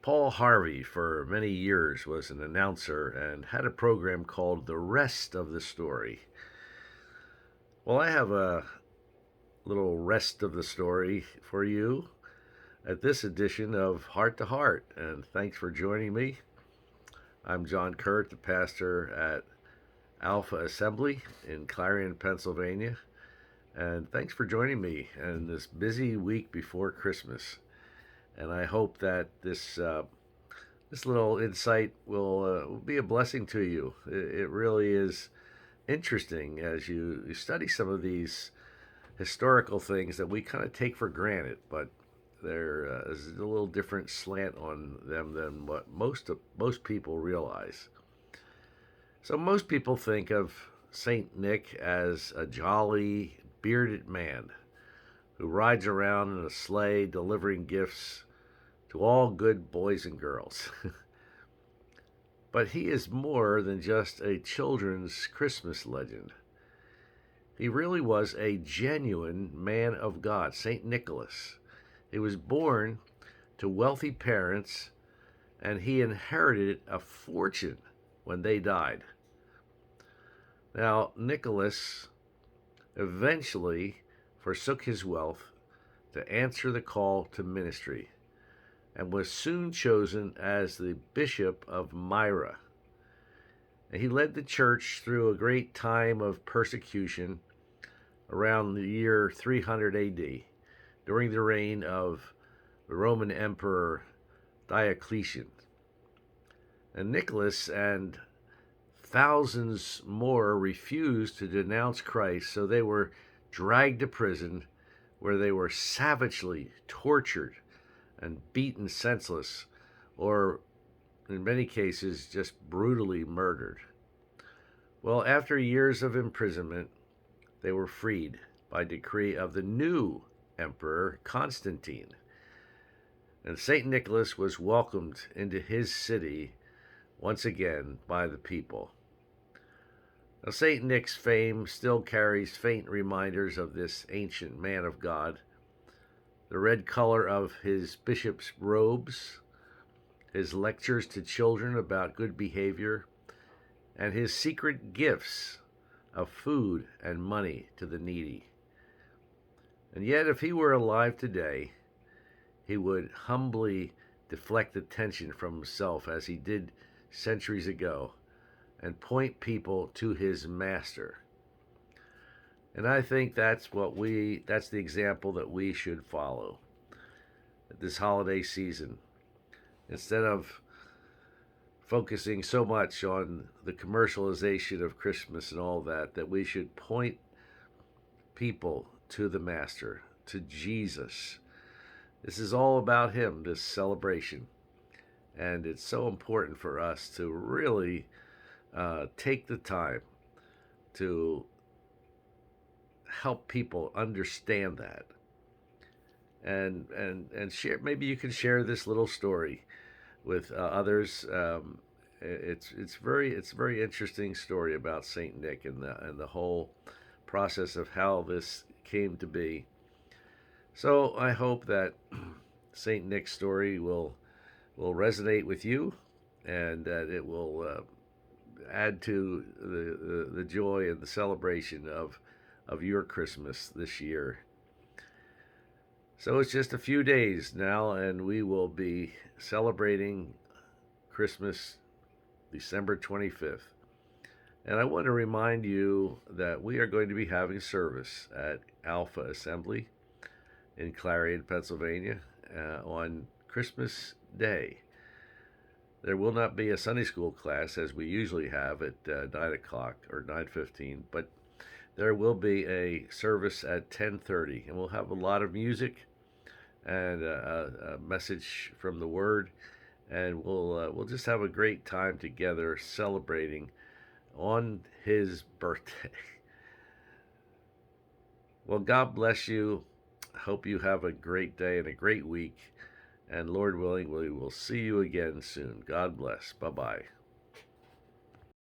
Paul Harvey, for many years, was an announcer and had a program called The Rest of the Story. Well, I have a little rest of the story for you at this edition of Heart to Heart, and thanks for joining me. I'm John Kuert, the pastor at Alpha Assembly in Clarion, Pennsylvania, and thanks for joining me in this busy week before Christmas. And I hope that this little insight will be a blessing to you. It really is interesting as you study some of these historical things that we kind of take for granted, but there is a little different slant on them than what most people realize. So most people think of Saint Nick as a jolly, bearded man who rides around in a sleigh delivering gifts to all good boys and girls. But he is more than just a children's Christmas legend. He really was a genuine man of God, St. Nicholas. He was born to wealthy parents and he inherited a fortune when they died. Now, Nicholas eventually forsook his wealth to answer the call to ministry and was soon chosen as the Bishop of Myra. And he led the church through a great time of persecution around the year 300 AD during the reign of the Roman Emperor Diocletian. And Nicholas and thousands more refused to denounce Christ, so they were dragged to prison where they were savagely tortured and beaten senseless, or in many cases, just brutally murdered. Well, after years of imprisonment, they were freed by decree of the new emperor, Constantine. And St. Nicholas was welcomed into his city once again by the people. Now, St. Nick's fame still carries faint reminders of this ancient man of God. The red color of his bishop's robes, his lectures to children about good behavior, and his secret gifts of food and money to the needy. And yet, if he were alive today, he would humbly deflect attention from himself as he did centuries ago and point people to his master. And I think that's the example that we should follow at this holiday season. Instead of focusing so much on the commercialization of Christmas and all that, that we should point people to the Master, to Jesus. This is all about him, this celebration. And it's so important for us to really take the time to help people understand that, and share. Maybe you can share this little story with others. It's very interesting story about Saint Nick and the whole process of how this came to be. So I hope that Saint Nick's story will resonate with you, and that it will add to the joy and the celebration of your Christmas this year. So it's just a few days now, and we will be celebrating Christmas December 25th. And I want to remind you that we are going to be having service at Alpha Assembly in Clarion, Pennsylvania, on Christmas Day. There will not be a Sunday school class as we usually have at 9 o'clock or 9:15, but there will be a service at 10:30, and we'll have a lot of music and a message from the Word, and we'll just have a great time together celebrating on his birthday. Well, God bless you. Hope you have a great day and a great week. And Lord willing, we will see you again soon. God bless. Bye-bye.